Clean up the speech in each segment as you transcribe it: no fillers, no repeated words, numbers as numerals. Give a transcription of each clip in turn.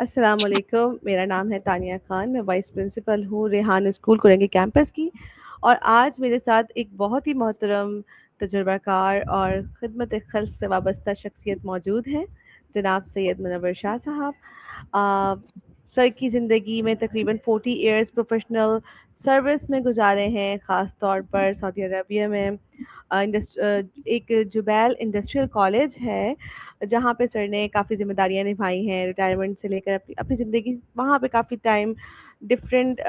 السلام علیکم، میرا نام ہے تانیہ خان، میں وائس پرنسپل ہوں ریحان اسکول کورنگی کیمپس کی، اور آج میرے ساتھ ایک بہت ہی محترم تجربہ کار اور خدمت خلق سے وابستہ شخصیت موجود ہیں، جناب سید منور شاہ صاحب۔ آ، سر کی زندگی میں تقریباً 40 ایئرس پروفیشنل سروس میں گزارے ہیں، خاص طور پر سعودی عربیہ میں ایک جبیل انڈسٹریل کالج ہے جہاں پہ سر نے کافی ذمہ داریاں نبھائی ہیں، ریٹائرمنٹ سے لے کر اپنی زندگی وہاں پہ کافی ٹائم ڈفرینٹ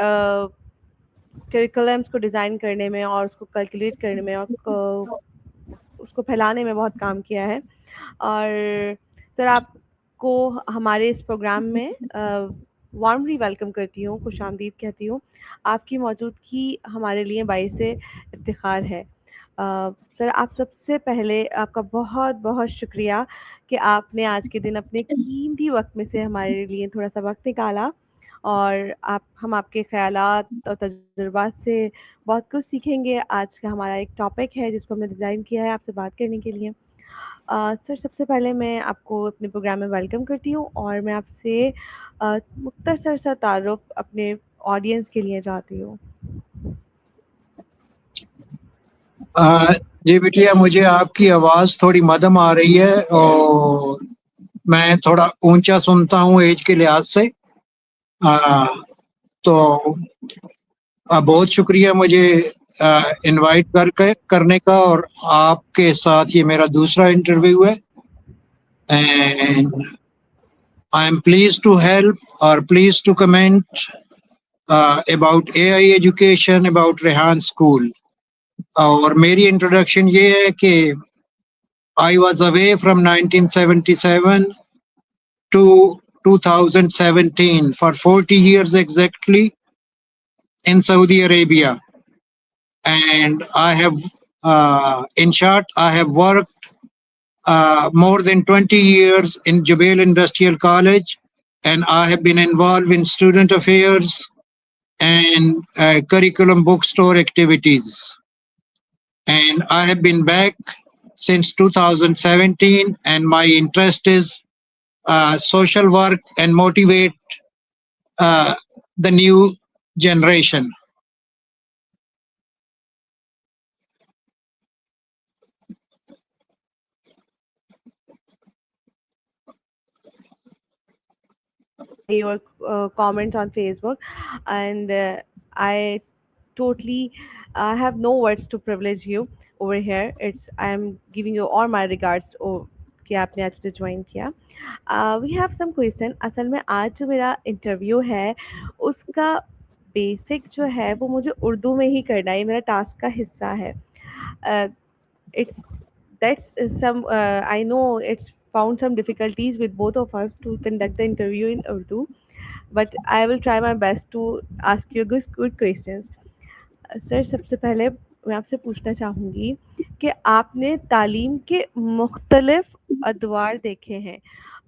کریکولمس کو ڈیزائن کرنے میں اور اس کو کیلکولیٹ کرنے میں اور اس کو پھیلانے میں بہت کام کیا ہے۔ اور سر آپ کو ہمارے اس پروگرام میں وارملی ویلکم کرتی ہوں، خوش آمدید کہتی ہوں۔ آپ کی موجودگی ہمارے لیے باعث افتخار ہے۔ سر آپ سب سے پہلے آپ کا بہت بہت شکریہ کہ آپ نے آج کے دن اپنے قیمتی وقت میں سے ہمارے لیے تھوڑا سا وقت نکالا، اور ہم آپ کے خیالات اور تجربات سے بہت کچھ سیکھیں گے۔ آج کا ہمارا ایک ٹاپک ہے جس کو ہم نے ڈیزائن کیا ہے آپ سے بات کرنے کے لیے۔ سر سب سے پہلے میں آپ کو اپنے پروگرام میں ویلکم کرتی ہوں، اور میں آپ سے مختصر سا تعارف اپنے آڈینس کے لیے چاہتی ہوں۔ جی بیٹیا، مجھے آپ کی آواز تھوڑی مدھم آ رہی ہے اور میں تھوڑا اونچا سنتا ہوں ایج کے لحاظ سے، تو بہت شکریہ مجھے انوائٹ کرنے کا، اور آپ کے ساتھ یہ میرا دوسرا انٹرویو ہے، and I am please to help اور please to comment about A I education about Rehan school. اور میری انٹروڈکشن یہ ہے کہ I was away from 1977 to 2017 for 40 years exactly in Saudi Arabia. And I have, in short, I have worked more than 20 years in Jubail Industrial College, and I have been involved in student affairs and curriculum bookstore activities. And I have been back since 2017, and my interest is social work and motivate the new generation. Your comments on Facebook, and I totally have no words to privilege you over here. I'm giving you all my regards کہ آپ نے آج مجھے join کیا۔ We have some question. اصل میں آج جو میرا انٹرویو ہے اس کا بیسک جو ہے وہ مجھے اردو میں ہی کرنا ہے، یہ میرا ٹاسک کا حصہ ہے۔ It's that's some I know it's found some difficulties with both of us to conduct the interview in Urdu, but I will try my best to ask you good questions. سر سب سے پہلے میں آپ سے پوچھنا چاہوں گی کہ آپ نے تعلیم کے مختلف ادوار دیکھے ہیں،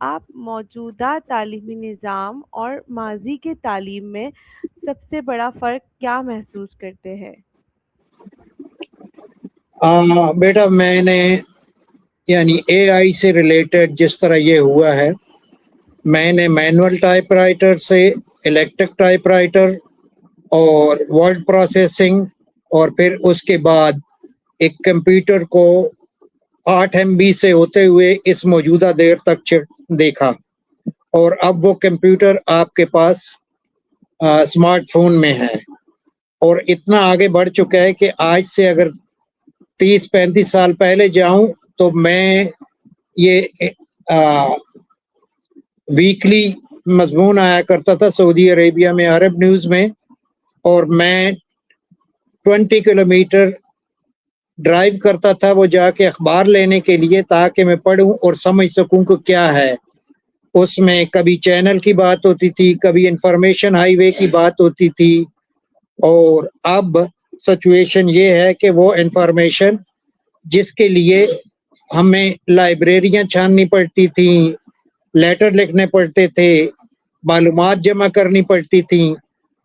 آپ موجودہ تعلیمی نظام اور ماضی کے تعلیم میں سب سے بڑا فرق کیا محسوس کرتے ہیں؟ بیٹا، میں نے یعنی اے آئی سے ریلیٹڈ جس طرح یہ ہوا ہے، میں نے مینول ٹائپ رائٹر سے الیکٹرک ٹائپ رائٹر اور ورڈ پروسیسنگ، اور پھر اس کے بعد ایک کمپیوٹر کو 8 MB سے ہوتے ہوئے اس موجودہ دیر تک دیکھا، اور اب وہ کمپیوٹر آپ کے پاس اسمارٹ فون میں ہے، اور اتنا آگے بڑھ چکا ہے کہ آج سے اگر 30-35 سال پہلے جاؤں تو میں یہ ویکلی مضمون آیا کرتا تھا سعودی عربیہ میں عرب نیوز میں، اور میں 20 کلومیٹر ڈرائیو کرتا تھا وہ جا کے اخبار لینے کے لیے، تاکہ میں پڑھوں اور سمجھ سکوں کہ کیا ہے اس میں۔ کبھی چینل کی بات ہوتی تھی، کبھی انفارمیشن ہائی وے کی بات ہوتی تھی، اور اب سچویشن یہ ہے کہ وہ انفارمیشن جس کے لیے ہمیں لائبریریاں چھاننی پڑتی تھیں، لیٹر لکھنے پڑتے تھے، معلومات جمع کرنی پڑتی تھیں،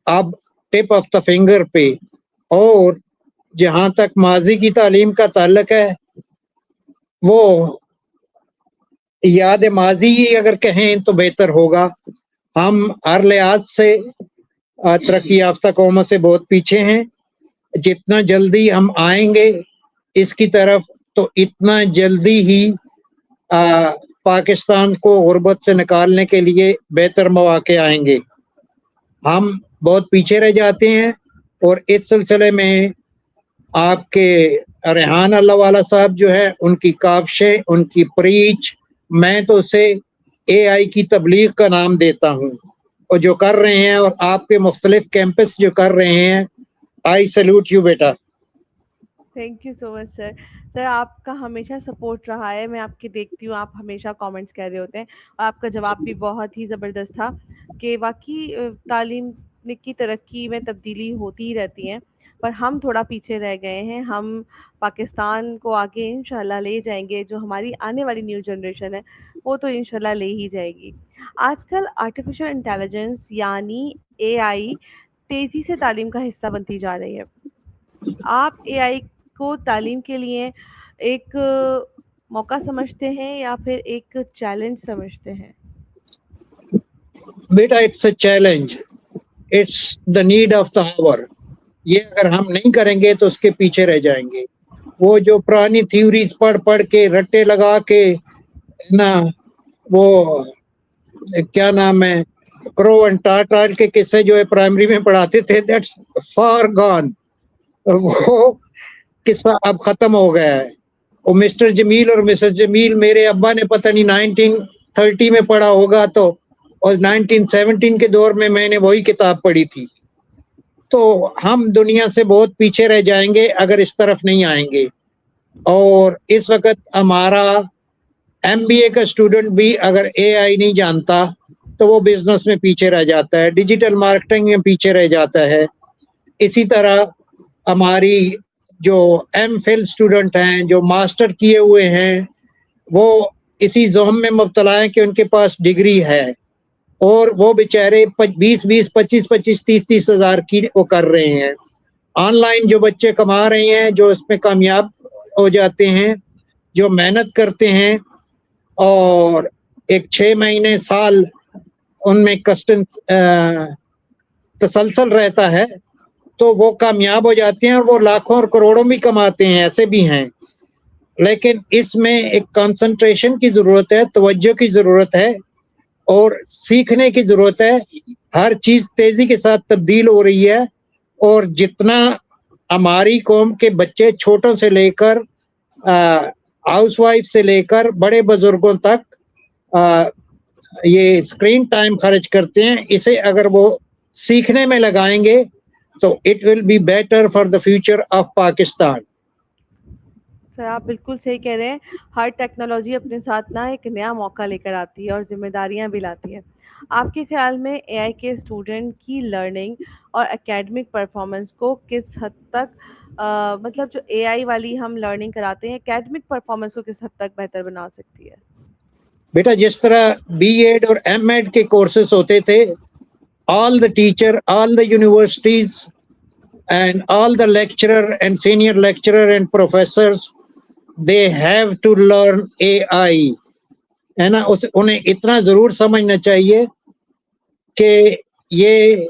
اب ٹپ آف دا فنگر پہ۔ اور جہاں تک ماضی کی تعلیم کا تعلق ہے، وہ یاد ماضی ہی اگر کہیں تو بہتر ہوگا، ہم ہر لحاظ سے ترقی یافتہ قوموں سے بہت پیچھے ہیں. جتنا جلدی ہم آئیں گے اس کی طرف تو اتنا جلدی ہی پاکستان کو غربت سے نکالنے کے لیے بہتر مواقع آئیں گے. ہم بہت پیچھے رہ جاتے ہیں اور اس سلسلے میں آپ کے ریحان اللہ والا صاحب جو ہے ان کی کاوشیں ان کی پریچ میں تو اسے اے آئی کی تبلیغ کا نام دیتا ہوں اور جو کر رہے ہیں اور آپ کے مختلف کیمپس جو کر رہے ہیں آئی سیلوٹ یو بیٹا. Thank you so much sir. Sir آپ کا ہمیشہ سپورٹ رہا ہے, میں آپ کے دیکھتی ہوں آپ ہمیشہ کامنٹس کر رہے ہوتے ہیں, اور آپ کا جواب بھی بہت ہی زبردست تھا کہ واقعی تعلیم کی ترقی میں تبدیلی ہوتی ہی رہتی ہے, پر ہم تھوڑا پیچھے رہ گئے ہیں. ہم پاکستان کو آگے انشاءاللہ لے جائیں گے, جو ہماری آنے والی نیو جنریشن ہے وہ تو انشاءاللہ لے ہی جائے گی. آج کل آرٹیفیشل انٹیلیجنس یعنی اے آئی تیزی سے تعلیم کا حصہ بنتی جا رہی ہے. آپ اے آئی کو تعلیم کے لیے ایک موقع سمجھتے ہیں یا پھر ایک چیلنج سمجھتے ہیں؟ بیٹا it's a challenge, it's the need of the hour. یہ اگر ہم نہیں کریں گے تو اس کے پیچھے رہ جائیں گے. وہ جو پرانی تھیوریز پڑھ پڑھ کے رٹے لگا کے نا, وہ کیا نام ہے, کرو اینڈ ٹاٹار کے قصے جو ہے پرائمری میں پڑھاتے تھے, دیٹس فار گون. وہ قصہ اب ختم ہو گیا ہے. وہ مسٹر جمیل اور مسز جمیل میرے ابا نے پتہ نہیں 1930 میں پڑھا ہوگا تو, اور 1917 کے دور میں نے وہی کتاب پڑھی تھی. تو ہم دنیا سے بہت پیچھے رہ جائیں گے اگر اس طرف نہیں آئیں گے. اور اس وقت ہمارا ایم بی اے کا اسٹوڈنٹ بھی اگر اے آئی نہیں جانتا تو وہ بزنس میں پیچھے رہ جاتا ہے, ڈیجیٹل مارکیٹنگ میں پیچھے رہ جاتا ہے. اسی طرح ہماری جو ایم فل اسٹوڈنٹ ہیں جو ماسٹر کیے ہوئے ہیں وہ اسی زوم میں مبتلا ہیں کہ ان کے پاس ڈگری ہے اور وہ بیچارے 20 25 30 ہزار کی وہ کر رہے ہیں. آن لائن جو بچے کما رہے ہیں, جو اس میں کامیاب ہو جاتے ہیں, جو محنت کرتے ہیں اور ایک 6 مہینے سال ان میں تسلسل رہتا ہے تو وہ کامیاب ہو جاتے ہیں اور وہ لاکھوں اور کروڑوں بھی کماتے ہیں, ایسے بھی ہیں. لیکن اس میں ایک کنسنٹریشن کی ضرورت ہے, توجہ کی ضرورت ہے اور سیکھنے کی ضرورت ہے. ہر چیز تیزی کے ساتھ تبدیل ہو رہی ہے اور جتنا ہماری قوم کے بچے چھوٹوں سے لے کر ہاؤس وائف سے لے کر بڑے بزرگوں تک یہ اسکرین ٹائم خرچ کرتے ہیں, اسے اگر وہ سیکھنے میں لگائیں گے تو it will be better for the future of Pakistan. Sir آپ بالکل صحیح کہہ رہے ہیں. ہر ٹیکنالوجی اپنے ساتھ نا ایک نیا موقع لے کر آتی ہے اور ذمہ داریاں بھی لاتی ہے. آپ کے خیال میں اے آئی کے اسٹوڈنٹ کی لرننگ اور اکیڈمک پرفارمنس کو کس حد تک مطلب جو اے آئی والی ہم لرننگ کراتے ہیں اکیڈمک پرفارمنس کو کس حد تک بہتر بنا سکتی ہے؟ بیٹا جس طرح بی ایڈ اور ایم ایڈ کے کورسز ہوتے تھے, all the teacher, all the universities and all the lecturer and senior lecturer and professors, they have to learn AI. ہے نا, انہیں اتنا ضرور سمجھنا چاہیے کہ یہ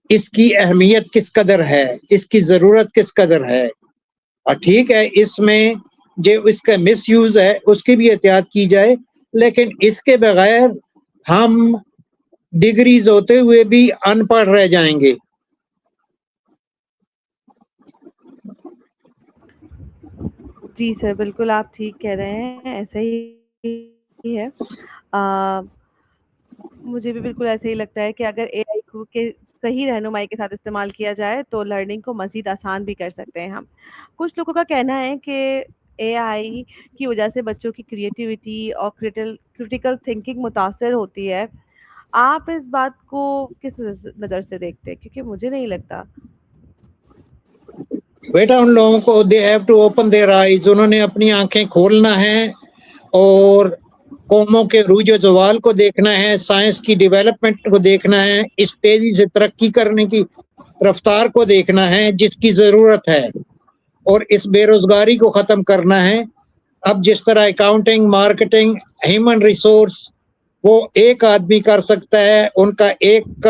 اس کی اہمیت کس قدر ہے, اس کی ضرورت کس قدر ہے. اور ٹھیک ہے اس میں جو اس کا مس یوز ہے اس کی بھی احتیاط کی جائے, لیکن اس کے بغیر ہم ڈگریز ہوتے ہوئے بھی ان پڑھ رہ جائیں گے. جی سر بالکل آپ ٹھیک کہہ رہے ہیں, ایسا ہی ہے. مجھے بھی بالکل ایسے ہی لگتا ہے کہ اگر اے آئی کو کے صحیح رہنمائی کے ساتھ استعمال کیا جائے تو لرننگ کو مزید آسان بھی کر سکتے ہیں ہم. کچھ لوگوں کا کہنا ہے کہ اے آئی کی وجہ سے بچوں کی کریٹیوٹی اور کریٹیکل تھنکنگ متاثر ہوتی ہے. آپ اس بات کو کس نظر سے دیکھتے ہیں؟ کیونکہ مجھے نہیں لگتا. بیٹا ان لوگوں کو they have to open their eyes, انہوں نے اپنی آنکھیں کھولنا ہے اور قوموں کے عروج و زوال کو دیکھنا ہے, سائنس کی ڈیولپمنٹ کو دیکھنا ہے, اس تیزی سے ترقی کرنے کی رفتار کو دیکھنا ہے جس کی ضرورت ہے, اور اس بے روزگاری کو ختم کرنا ہے. اب جس طرح اکاؤنٹنگ, مارکیٹنگ, ہیومن ریسورس وہ ایک آدمی کر سکتا ہے، ان کا ایک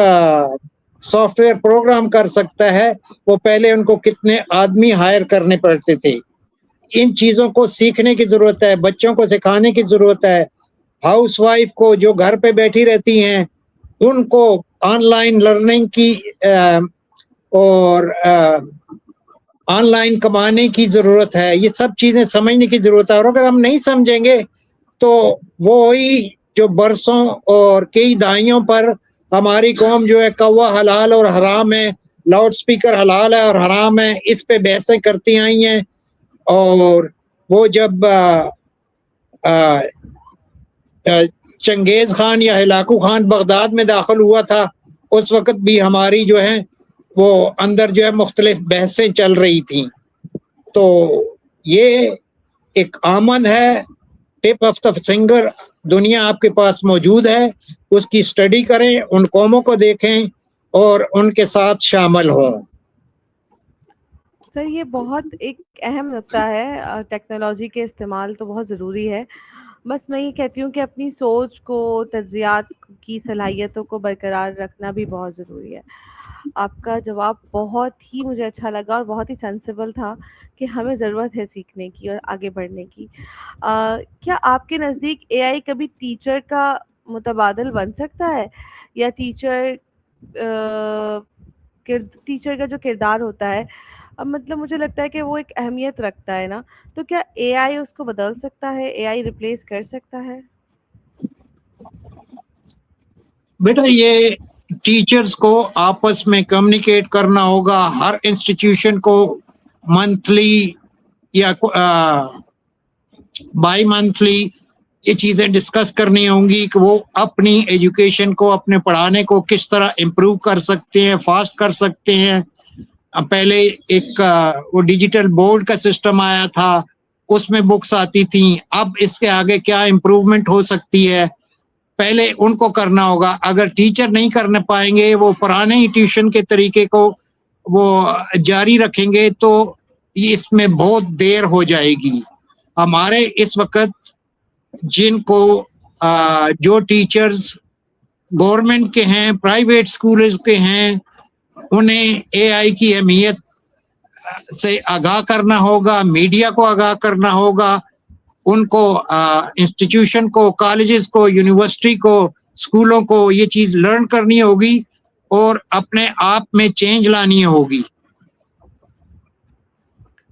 سافٹ ویئر پروگرام کر سکتا ہے، وہ پہلے ان کو کتنے آدمی ہائر کرنے پڑتے تھے. ان چیزوں کو سیکھنے کی ضرورت ہے، بچوں کو سکھانے کی ضرورت ہے. ہاؤس وائف کو جو گھر پہ بیٹھی رہتی ہیں ان کو آن لائن لرننگ کی اور آن لائن کمانے کی ضرورت ہے. یہ سب چیزیں سمجھنے کی ضرورت ہے، اور اگر ہم نہیں سمجھیں گے تو وہی جو برسوں اور کئی دہائیوں پر ہماری قوم جو ہے کوا حلال اور حرام ہے، لاؤڈ سپیکر حلال ہے اور حرام ہے، اس پہ بحثیں کرتی آئی ہیں. اور وہ جب چنگیز خان یا ہلاکو خان بغداد میں داخل ہوا تھا، اس وقت بھی ہماری جو ہے وہ اندر جو ہے مختلف بحثیں چل رہی تھیں. تو یہ ایک آمن ہے، ٹپ آف دا فنگر دنیا آپ کے پاس موجود ہے، اس کی اسٹڈی کریں، ان قوموں کو دیکھیں اور ان کے ساتھ شامل ہوں. سر یہ بہت ایک اہم نقطہ ہے، ٹیکنالوجی کے استعمال تو بہت ضروری ہے. بس میں یہ کہتی ہوں کہ اپنی سوچ کو، تجزیات کی صلاحیتوں کو برقرار رکھنا بھی بہت ضروری ہے. آپ کا جواب بہت ہی مجھے اچھا لگا اور بہت ہی سینسیبل تھا کہ ہمیں ضرورت ہے سیکھنے کی اور آگے بڑھنے کی. کیا آپ کے نزدیک اے آئی کبھی ٹیچر کا متبادل بن سکتا ہے، یا ٹیچر کا جو کردار ہوتا ہے، اب مطلب مجھے لگتا ہے کہ وہ ایک اہمیت رکھتا ہے نا، تو کیا اے آئی اس کو بدل سکتا ہے، اے آئی ریپلیس کر سکتا ہے؟ بیٹا یہ ٹیچرز کو آپس میں کمیونیکیٹ کرنا ہوگا. ہر انسٹیٹیوشن کو منتھلی یا بائی منتھلی یہ چیزیں ڈسکس کرنی ہوں گی کہ وہ اپنی ایجوکیشن کو، اپنے پڑھانے کو کس طرح امپروو کر سکتے ہیں، فاسٹ کر سکتے ہیں. پہلے ایک وہ ڈیجیٹل بورڈ کا سسٹم آیا تھا، اس میں بکس آتی تھیں. اب اس کے آگے کیا امپروومنٹ ہو سکتی ہے، پہلے ان کو کرنا ہوگا. اگر ٹیچر نہیں کرنے پائیں گے، وہ پرانے ہی ٹیوشن کے طریقے کو وہ جاری رکھیں گے تو اس میں بہت دیر ہو جائے گی. ہمارے اس وقت جن کو جو ٹیچرز گورنمنٹ کے ہیں، پرائیویٹ اسکولز کے ہیں، انہیں اے آئی کی اہمیت سے آگاہ کرنا ہوگا، میڈیا کو آگاہ کرنا ہوگا، ان کو انسٹیٹیوشن کو، کالجز کو، یونیورسٹی کو، اسکولوں کو یہ چیز لرن کرنی ہوگی اور اپنے آپ میں چینج لانی ہوگی.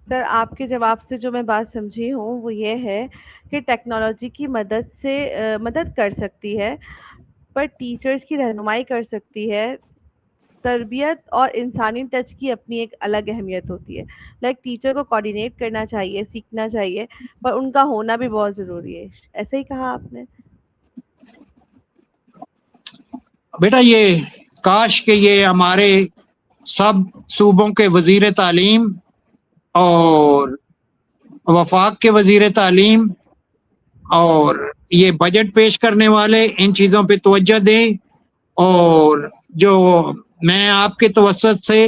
سر آپ کے جواب سے جو میں بات سمجھی ہوں وہ یہ ہے کہ ٹیکنالوجی کی مدد کر سکتی ہے، پر ٹیچرز کی رہنمائی کر سکتی ہے. تربیت اور انسانی ٹچ کی اپنی ایک الگ اہمیت ہوتی ہے. لائک ٹیچر کو کوآرڈینیٹ کرنا چاہیے، سیکھنا چاہیے، پر ان کا ہونا بھی بہت ضروری ہے. ایسے ہی کہا آپ نے. بیٹا یہ کاش کہ یہ ہمارے سب صوبوں کے وزیر تعلیم اور وفاق کے وزیر تعلیم اور یہ بجٹ پیش کرنے والے ان چیزوں پہ توجہ دیں. اور جو میں آپ کے توسط سے،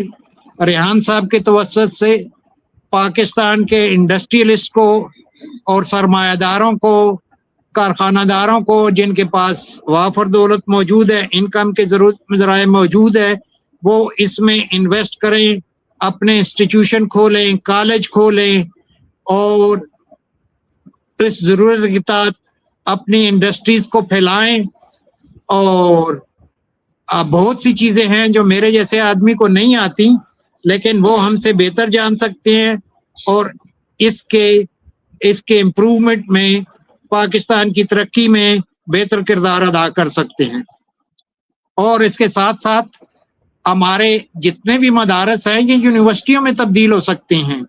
ریحان صاحب کے توسط سے پاکستان کے انڈسٹریلسٹ کو اور سرمایہ داروں کو، کارخانہ داروں کو جن کے پاس وافر دولت موجود ہے، انکم کے ضرورت ذرائع موجود ہے، وہ اس میں انویسٹ کریں، اپنے انسٹیٹیوشن کھولیں، کالج کھولیں اور اس ضرورت کے تحت اپنی انڈسٹریز کو پھیلائیں. اور بہت سی چیزیں ہیں جو میرے جیسے آدمی کو نہیں آتی، لیکن وہ ہم سے بہتر جان سکتے ہیں اور اس کے امپروومنٹ میں، پاکستان کی ترقی میں بہتر کردار ادا کر سکتے ہیں. اور اس کے ساتھ ساتھ ہمارے جتنے بھی مدارس ہیں یہ یونیورسٹیوں میں تبدیل ہو سکتے ہیں.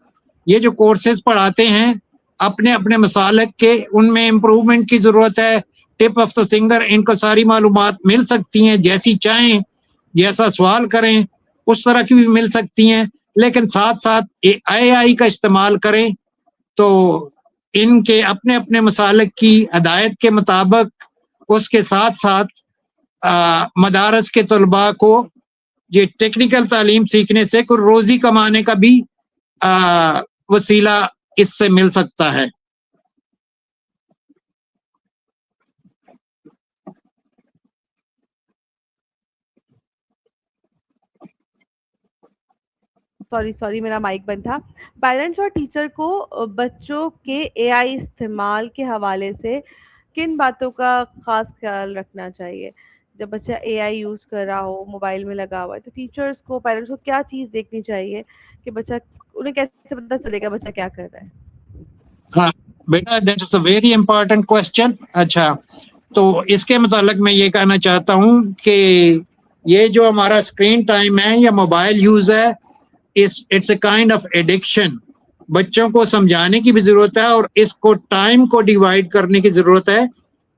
یہ جو کورسز پڑھاتے ہیں اپنے اپنے مسالک کے، ان میں امپروومنٹ کی ضرورت ہے. ٹپ آف دا فنگر ان کو ساری معلومات مل سکتی ہیں، جیسی چاہیں، جیسا سوال کریں اس طرح کی بھی مل سکتی ہیں. لیکن ساتھ ساتھ اے آئی کا استعمال کریں تو ان کے اپنے اپنے مسالک کی ہدایت کے مطابق اس کے ساتھ ساتھ مدارس کے طلباء کو یہ ٹیکنیکل تعلیم سیکھنے سے کوئی روزی کمانے کا بھی وسیلہ اس سے مل سکتا ہے. سوری میرا مائک بند تھا. پیرنٹس اور ٹیچر کو بچوں کے اے آئی استعمال کے حوالے سے کن باتوں کا خاص خیال رکھنا چاہیے؟ جب بچہ اے آئی یوز کر رہا ہو، موبائل میں لگا ہوا ہے، تو ٹیچرس کو، پیرنٹس کو کیا چیز دیکھنی چاہیے کہ بچہ، انہیں کیسے پتہ چلے گا بچہ کیا کر رہا ہے؟ ہاں بیٹا that's a very important question. اچھا تو اس کے متعلق میں یہ کہنا چاہتا ہوں کہ یہ جو ہمارا اسکرین ٹائم ہے یا موبائل یوز ہے، it's a kind of addiction. بچوں کو سمجھانے کی بھی ضرورت ہے اور اس کو ٹائم کو ڈیوائڈ کرنے کی ضرورت ہے.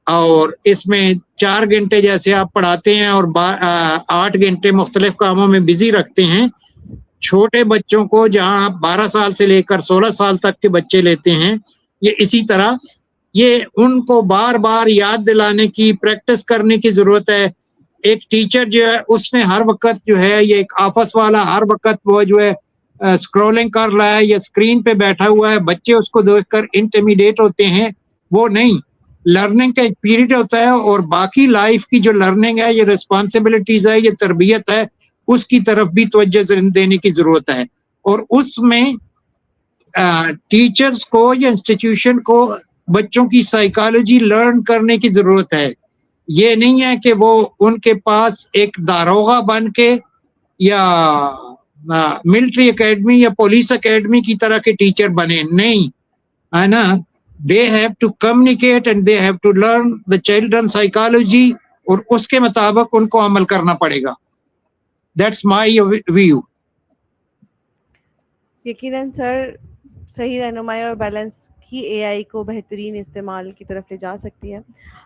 اور اس میں 4 گھنٹے جیسے آپ پڑھاتے ہیں اور 8 گھنٹے مختلف کاموں میں بزی رکھتے ہیں. چھوٹے بچوں کو جہاں آپ 12 سال سے لے کر 16 سال تک کے بچے لیتے ہیں، یہ اسی طرح یہ ان کو بار بار یاد دلانے کی، پریکٹس کرنے کی ضرورت ہے. ایک ٹیچر جو ہے اس نے ہر وقت جو ہے، یہ ایک آفس والا ہر وقت وہ جو ہے اسکرولنگ کر رہا ہے یا اسکرین پہ بیٹھا ہوا ہے، بچے اس کو دیکھ کر انٹیمیڈیٹ ہوتے ہیں. وہ نہیں، لرننگ کا ایک پیریڈ ہوتا ہے اور باقی لائف کی جو لرننگ ہے، یہ ریسپانسبلٹیز ہے، یہ تربیت ہے، اس کی طرف بھی توجہ دینے کی ضرورت ہے. اور اس میں ٹیچرز کو یا انسٹیٹیوشن کو بچوں کی سائیکالوجی لرن کرنے کی ضرورت ہے. یہ نہیں ہے کہ وہ ان کے پاس ایک داروغہ بن کے یا ملٹری اکیڈمی یا پولیس اکیڈمی کی طرح کے ٹیچر بنے، نہیں ہے نا. They have to communicate and they have to learn the children psychology, اور اس کے مطابق ان کو عمل کرنا پڑے گا. That's my view. یقیناً سر، صحیح رہنمائی اور بیلنس ہی اے آئی کو بہترین استعمال کی طرف لے جا سکتی ہے.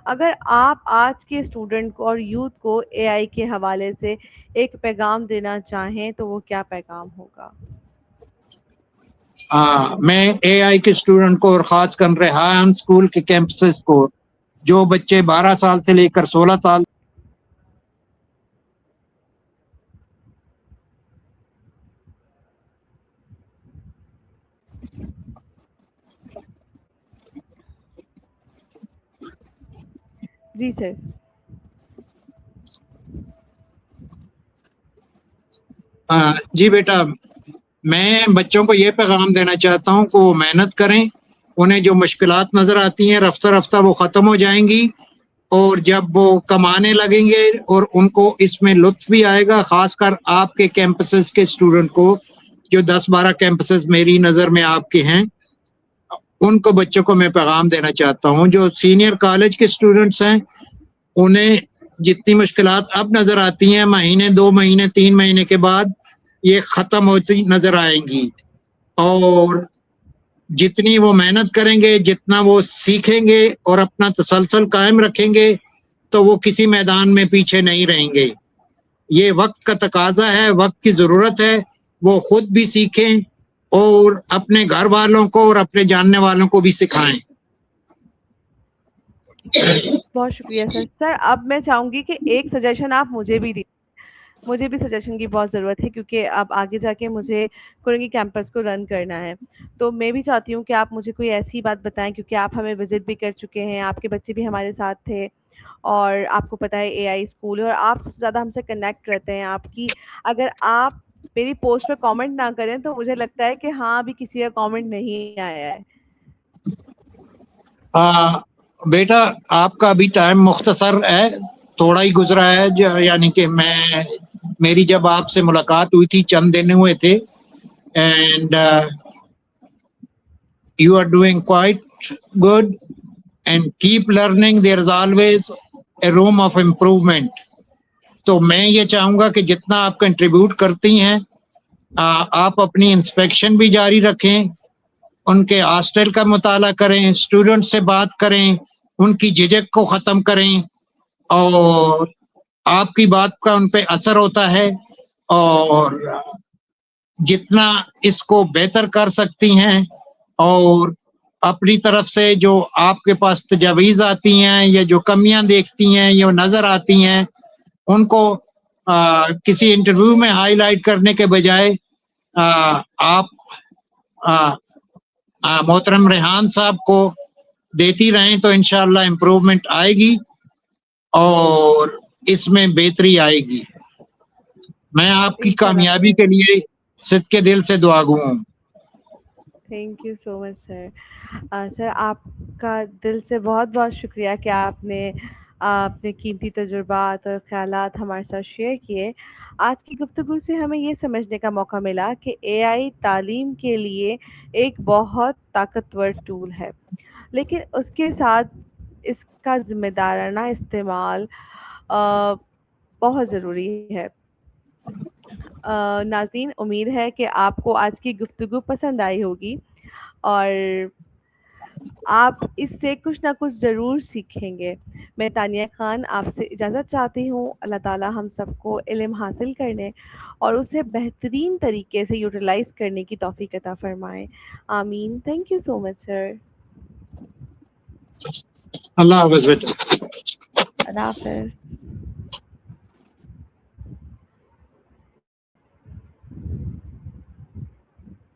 اگر آپ آج کے اسٹوڈنٹ کو اور یوتھ کو اے آئی کے حوالے سے ایک پیغام دینا چاہیں تو وہ کیا پیغام ہوگا؟ میں اے آئی کے اسٹوڈنٹ کو اور خاص کر ریحان اسکول کے کیمپسز کو، جو بچے 12 سال سے لے کر 16 سال جی سر. جی بیٹا، میں بچوں کو یہ پیغام دینا چاہتا ہوں کہ وہ محنت کریں. انہیں جو مشکلات نظر آتی ہیں رفتہ رفتہ وہ ختم ہو جائیں گی، اور جب وہ کمانے لگیں گے اور ان کو اس میں لطف بھی آئے گا. خاص کر آپ کے کیمپسز کے اسٹوڈنٹ کو، جو 10-12 کیمپسز میری نظر میں آپ کے ہیں، ان کو بچوں کو میں پیغام دینا چاہتا ہوں. جو سینئر کالج کے اسٹوڈنٹس ہیں، انہیں جتنی مشکلات اب نظر آتی ہیں، مہینے 2 مہینے 3 مہینے کے بعد یہ ختم ہوتی نظر آئیں گی. اور جتنی وہ محنت کریں گے، جتنا وہ سیکھیں گے اور اپنا تسلسل قائم رکھیں گے، تو وہ کسی میدان میں پیچھے نہیں رہیں گے. یہ وقت کا تقاضا ہے، وقت کی ضرورت ہے. وہ خود بھی سیکھیں اور اپنے گھر والوں کو اور اپنے جاننے والوں کو بھی سکھائیں. بہت شکریہ سر. سر اب میں چاہوں گی کہ ایک سجیشن آپ مجھے بھی دیں. مجھے بھی سجیشن کی بہت ضرورت ہے کیونکہ اب آگے جا کے مجھے کرنگی کیمپس کو رن کرنا ہے. تو میں بھی چاہتی ہوں کہ آپ مجھے کوئی ایسی بات بتائیں، کیونکہ آپ ہمیں وزٹ بھی کر چکے ہیں، آپ کے بچے بھی ہمارے ساتھ تھے، اور آپ کو پتہ ہے اے آئی اسکول ہے اور آپ سب سے زیادہ ہم سے کنیکٹ کرتے ہیں. آپ کی، اگر آپ میری پوسٹ پہ کامنٹ نہ کریں تو مجھے لگتا ہے کہ ہاں ابھی کسی کا کامنٹ نہیں آیا ہے. بیٹا آپ کا ابھی ٹائم مختصر ہے، تھوڑا ہی گزرا ہے. یعنی کہ میری جب آپ سے ملاقات ہوئی تھی چند دن ہوئے تھے، and you are doing quite good and keep learning. There is always a room of improvement. تو میں یہ چاہوں گا کہ جتنا آپ کنٹریبیوٹ کرتی ہیں، آپ اپنی انسپیکشن بھی جاری رکھیں، ان کے ہاسٹل کا مطالعہ کریں، اسٹوڈنٹ سے بات کریں، ان کی جھجک کو ختم کریں، اور آپ کی بات کا ان پہ اثر ہوتا ہے. اور جتنا اس کو بہتر کر سکتی ہیں اور اپنی طرف سے جو آپ کے پاس تجاویز آتی ہیں یا جو کمیاں دیکھتی ہیں یا نظر آتی ہیں، ان کو کسی انٹرویو میں ہائی لائٹ کرنے کے بجائے آپ محترم ریحان صاحب کو دیتی رہیں تو انشاءاللہ امپروومنٹ آئے گی اور اس میں بہتری آئے گی. میں آپ کی انشاءاللہ کامیابی سر. کے لیے صدقے دل سے دعا گو ہوں. Thank you so much sir. Sir آپ کا دل سے بہت بہت شکریہ کہ آپ نے اپنے قیمتی تجربات اور خیالات ہمارے ساتھ شیئر کیے. آج کی گفتگو سے ہمیں یہ سمجھنے کا موقع ملا کہ اے آئی تعلیم کے لیے ایک بہت طاقتور ٹول ہے، لیکن اس کے ساتھ اس کا ذمہ دارانہ استعمال آ، بہت ضروری ہے. ناظرین، امید ہے کہ آپ کو آج کی گفتگو پسند آئی ہوگی اور آپ اس سے کچھ نہ کچھ ضرور سیکھیں گے. میں تانیہ خان آپ سے اجازت چاہتی ہوں. اللہ تعالیٰ ہم سب کو علم حاصل کرنے اور اسے بہترین طریقے سے یوٹیلائز کرنے کی توفیق عطا فرمائے. آمین. تھینک یو سو مچ سر. اللہ حافظ بیٹا. اللہ حافظ.